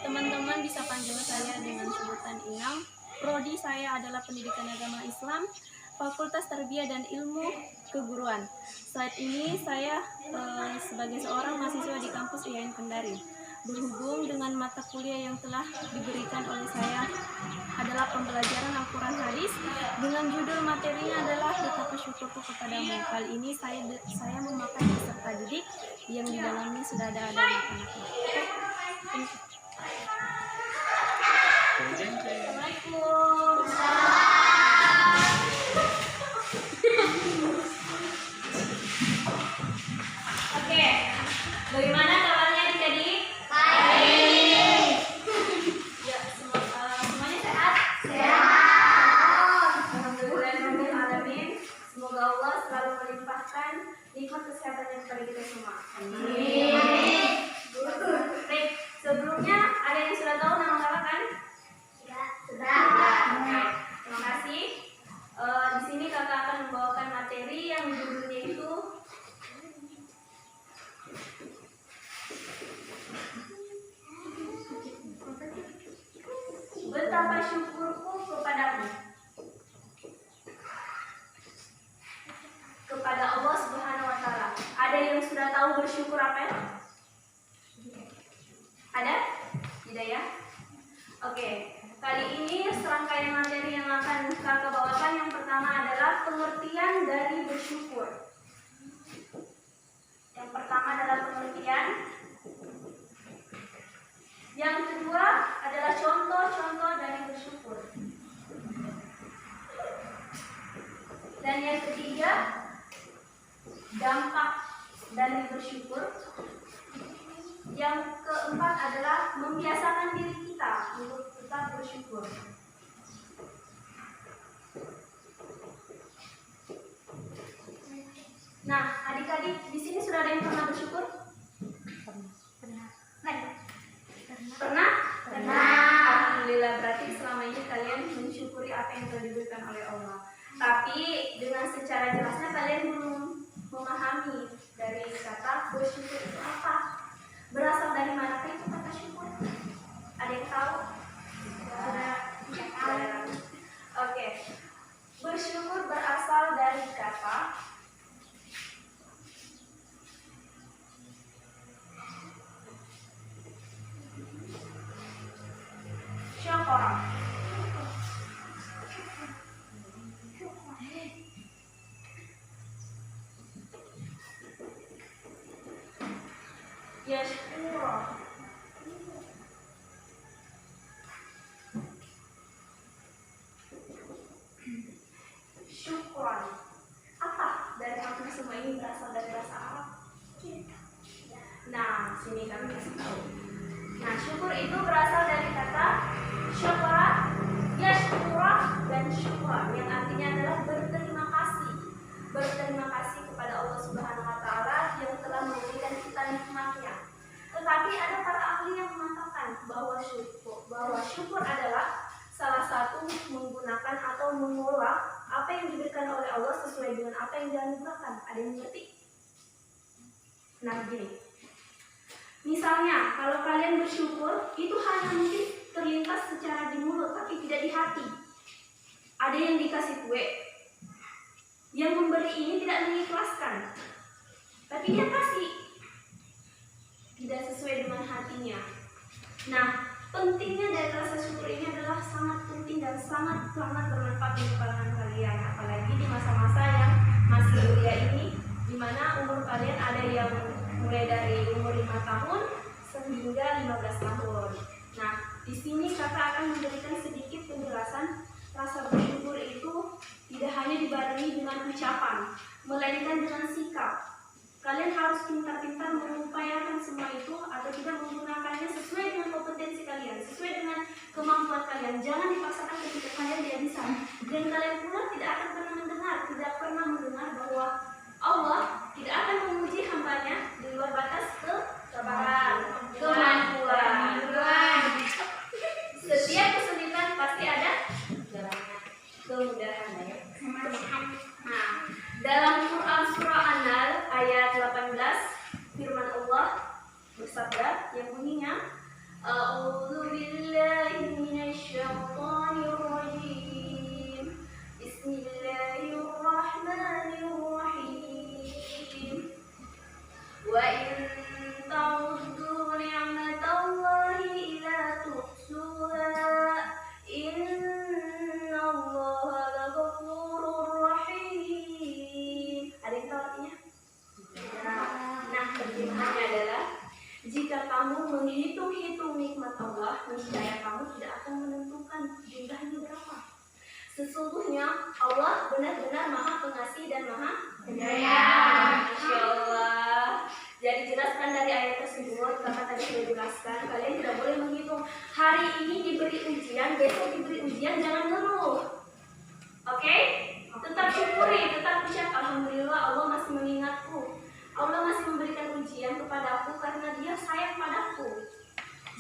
Teman-teman bisa panggil saya dengan sebutan Inam. Prodi saya adalah Pendidikan Agama Islam, Fakultas Tarbiyah dan Ilmu Keguruan. Saat ini saya sebagai seorang mahasiswa di kampus IAIN Kendari. Berhubung dengan mata kuliah yang telah diberikan oleh saya adalah pembelajaran Al-Quran Hadis dengan judul materinya adalah betapa syukurku kepadamu. Kali ini saya memakai peserta didik yang di dalamnya sudah ada anak-anaknya. Assalamualaikum. Oke, bagaimana kabarnya adik-adik? Baik. Ya, semuanya sehat? Sehat. Alhamdulillahirobbilalamin. Semoga Allah selalu melimpahkan nikmat kesehatannya kepada kita semua. Amin. Baik, sebelumnya ada yang sudah tahu nama kakak kan? Sudah. Oke, terima kasih. Di sini kakak akan membawakan materi yang judulnya itu betapa syukurku kepadamu, kepada Allah Subhanahu wa Ta'ala. Ada yang sudah tahu bersyukur apa ya? Ada? Tidak ya? Oke, kali ini serangkaian materi yang akan kakak bawakan yang pertama adalah pengertian dari bersyukur. Yang pertama adalah pengertian. Yang kedua adalah contoh-contoh dari bersyukur. Dan yang ketiga, dampak dari bersyukur. Yang keempat adalah membiasakan diri kita untuk tetap bersyukur. Nah, adik-adik di sini sudah ada yang pernah bersyukur? Pernah? Alhamdulillah, berarti selama ini kalian mensyukuri apa yang telah diberikan oleh Allah. Tapi dengan secara jelasnya kalian belum memahami dari kata bersyukur itu apa. Berasal dari mana itu kata syukur? Ada yang tahu? Oke. Bersyukur berasal dari kata syukur. Yashkura. Syukran. Apa dari hampir semua ini berasal dari bahasa Arab? Nah, sini kami kasih tahu. Nah, syukur itu berasal dari kata syukra, yashkura, dan syukra, yang artinya adalah berterima kasih. Berterima kasih kepada Allah Subhanahu wa Ta'ala yang telah memberikan kita nikmatnya. Tetapi ada para ahli yang mengatakan bahwa syukur adalah salah satu menggunakan atau mengolah apa yang diberikan oleh Allah sesuai dengan apa yang dianugerahkan. Ada yang mengerti? Nah, gini. Misalnya, kalau kalian bersyukur, itu hanya mungkin terlintas secara di mulut, tapi tidak di hati. Ada yang dikasih kue, yang memberi ini tidak mengikhlaskan, tapi dia kasih tidak sesuai dengan hatinya. Nah, pentingnya dari rasa syukur ini adalah sangat penting dan sangat bermanfaat untuk kalian, apalagi di masa-masa yang masih belia ini, di mana umur kalian ada yang mulai dari umur 5 tahun sehingga 15 tahun. Nah, di sini kakak akan memberikan sedikit penjelasan. Rasa bersyukur itu tidak hanya dibarengi dengan ucapan, melainkan dengan sikap. Kalian harus pintar-pintar mengupayakan semua itu atau tidak menggunakannya sesuai dengan kompetensi kalian, sesuai dengan kemampuan kalian. Jangan dipaksakan ketika kalian tidak bisa. Dan kalian pula tidak akan tidak pernah mendengar bahwa Allah tidak akan menguji hambanya di luar batas kesabaran, kemampuan. Setiap kesulitan pasti ada kemudahan. Nah, dalam Quran surah An-Nahl ayat 18 firman Allah bersabda yang bunyinya A'udzu Wa in ta'uddu ni'matallahi la tuhsuha. Innallaha laghafurur rahim. Ada yang tahu artinya? Nah, terjemahannya adalah jika kamu menghitung-hitung nikmat Allah, niscaya kamu tidak akan menentukan jumlahnya berapa. Sesungguhnya Allah benar-benar Maha Pengasih dan Maha Penyayang. Masya Allah. Jadi jelaskan dari ayat tersebut, karena tadi sudah jelaskan, kalian tidak boleh menghitung hari ini diberi ujian, besok diberi ujian, jangan ngeluh. Oke? Tetap syukuri, tetap ucap alhamdulillah Allah masih mengingatku. Allah masih memberikan ujian kepadaku karena Dia sayang padaku.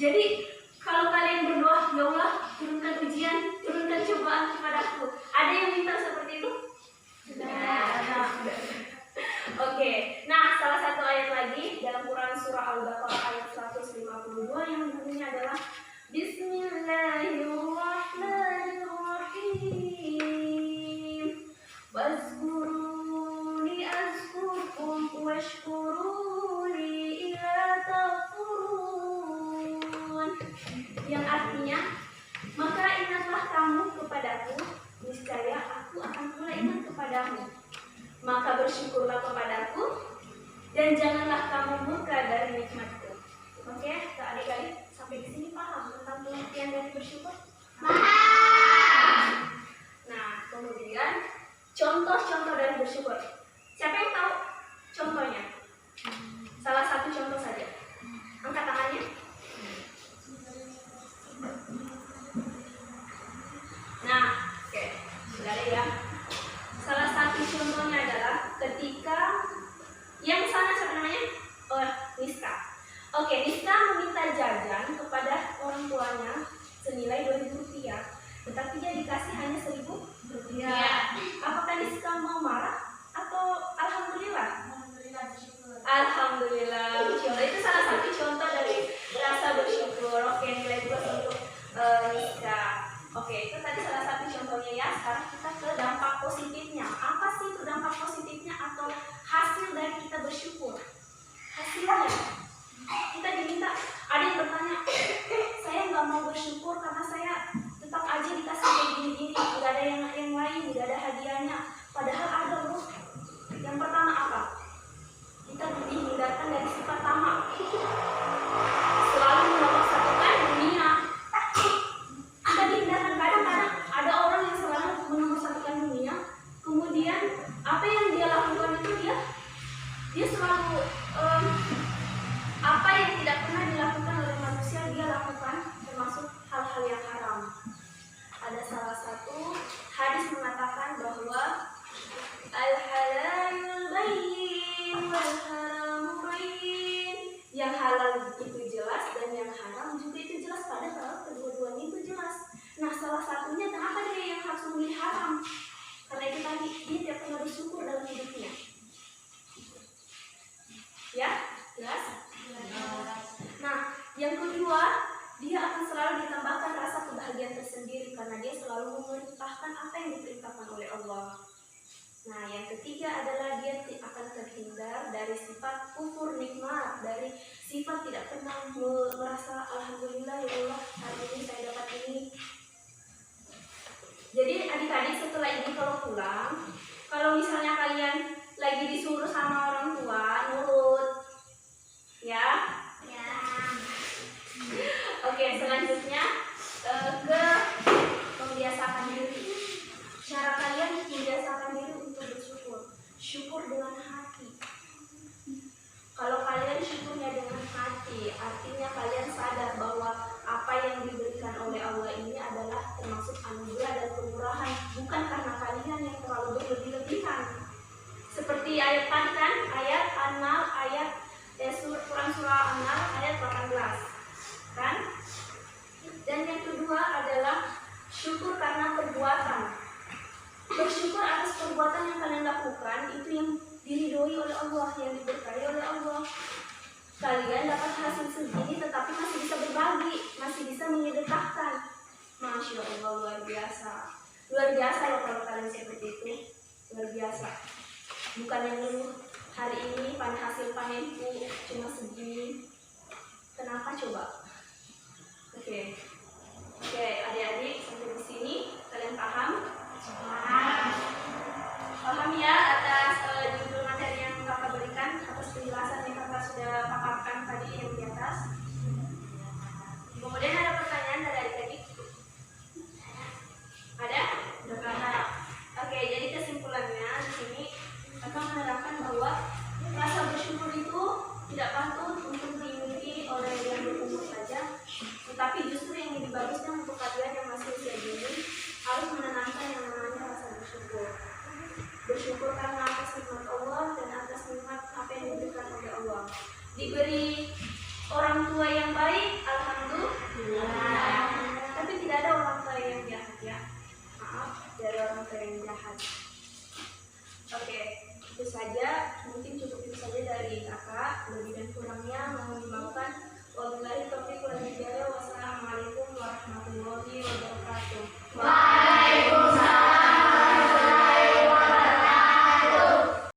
Jadi kalau kalian berdoa, ya Allah turunkan ujian, turunkan cobaan kepadaku. Ada yang minta seperti itu? Ada. Oke. Nah, salah satu ayat lagi dalam Quran surah Al-Baqarah ayat 152 yang bunyinya adalah Bismillahirrahmanirrahim. Wazkuruni azkurkum washkuruni ila takfurun. Yang artinya, maka ingatlah kamu kepadaku, niscaya aku akan pula ingat kepadamu. Maka bersyukurlah kepadaku dan janganlah kamu murka dari nikmatku. Oke, adik-adik sampai di sini paham tentang pengertian dari bersyukur? Paham. Nah, kemudian contoh-contoh dari bersyukur. Siapa yang tahu contohnya? Salah satu contoh saja. Angkat tangannya. Nah, oke, sudah ada ya. Salah satu contohnya adalah ketika yang sana siapa namanya? Oh, Niska. Oke, Niska meminta jajan kepada orang tuanya senilai Rp2.000, tetapi dia dikasih hanya Rp1.000. Apakah Niska mau marah atau alhamdulillah? Alhamdulillah bersyukur. Alhamdulillah bersyukur. Itu salah satu contoh dari rasa bersyukur. Oke, nilai plus untuk Niska. Oke, itu tadi salah satu contohnya ya. Sekarang kita ke dampak positifnya. Apa sih itu dampak positifnya atau hasil dari kita bersyukur? Hasilnya, kita diminta. Ada yang bertanya, saya nggak mau bersyukur karena saya tetap aja dikasih kayak gini-gini, nggak ada yang lain, nggak ada hadiahnya. Padahal ada loh. Yang pertama apa? Kita dihindarkan dari sifat tamak. Selalu menomor-satukan dunia. Kita dihindarkan, kadang-kadang ada orang yang selalu menomor-satukan dunia. Kemudian apa yang dia lakukan itu dia selalu apa yang tidak pernah dilakukan oleh manusia dia lakukan, termasuk hal-hal yang haram. Ada salah satu hadis mengatakan bahwa al-halalul bayyin wal haramul bayyin. Yang halal itu jelas dan yang haram juga itu jelas, padahal kedua-duanya itu jelas. Nah, salah satunya kenapa dia yang harus memilih haram? Karena itu tadi dia tidak pernah bersyukur dalam hidupnya. Ya, jelas? Nah, yang kedua, dia akan selalu ditambahkan rasa kebahagiaan tersendiri karena dia selalu memerintahkan apa yang diperintahkan oleh Allah. Nah, yang ketiga adalah dia akan terhindar dari sifat kufur nikmat, dari sifat tidak pernah merasa alhamdulillah ya Allah hari ini saya dapat ini. Jadi adik-adik setelah ini kalau pulang, kalau misalnya kalian lagi disuruh sama orang tua nurut, ya? Ya. Oke, selanjutnya ke membiasakan diri. Cara kalian membiasakan diri untuk bersyukur. Syukur dengan hati. Kalau kalian syukurnya dengan hati, artinya kalian sadar bahwa apa yang diberikan oleh Allah ini adalah termasuk anugerah dan kemurahan, bukan karena kalian yang terlalu berlebih-lebihan. Seperti ayat tadi kan, ayat An-Nahl, Quran surah An-Nahl ayat 18. Kan? Dan yang kedua adalah syukur karena perbuatan. Bersyukur atas perbuatan yang kalian lakukan itu yang diridhoi oleh Allah, yang diberkahi oleh Allah. Kalian dapat hasil segini tetapi masih bisa berbagi, masih bisa menyedekahkan. Masya Allah, luar biasa. Luar biasa loh kalau kalian seperti itu. Luar biasa. Bukan yang dulu hari ini hasil panenku sudah paparkan tadi yang di atas. Kemudian ada pertanyaan dari adik-adik? Ada? Ada. Oke, jadi kesimpulannya di sini akan menerangkan bahwa rasa bersyukur itu tidak patut untuk dimiliki oleh yang berumur saja, tetapi justru yang lebih bagusnya untuk kalian yang masih usia dini harus menanamkan yang namanya rasa bersyukur. Bersyukur karena atas nikmat Allah dan atas nikmat apa yang diberikan oleh Allah. Diberi orang tua yang baik, alhamdulillah. Tapi tidak ada orang tua yang jahat ya. Maaf, dari orang tua yang jahat. Oke, itu saja.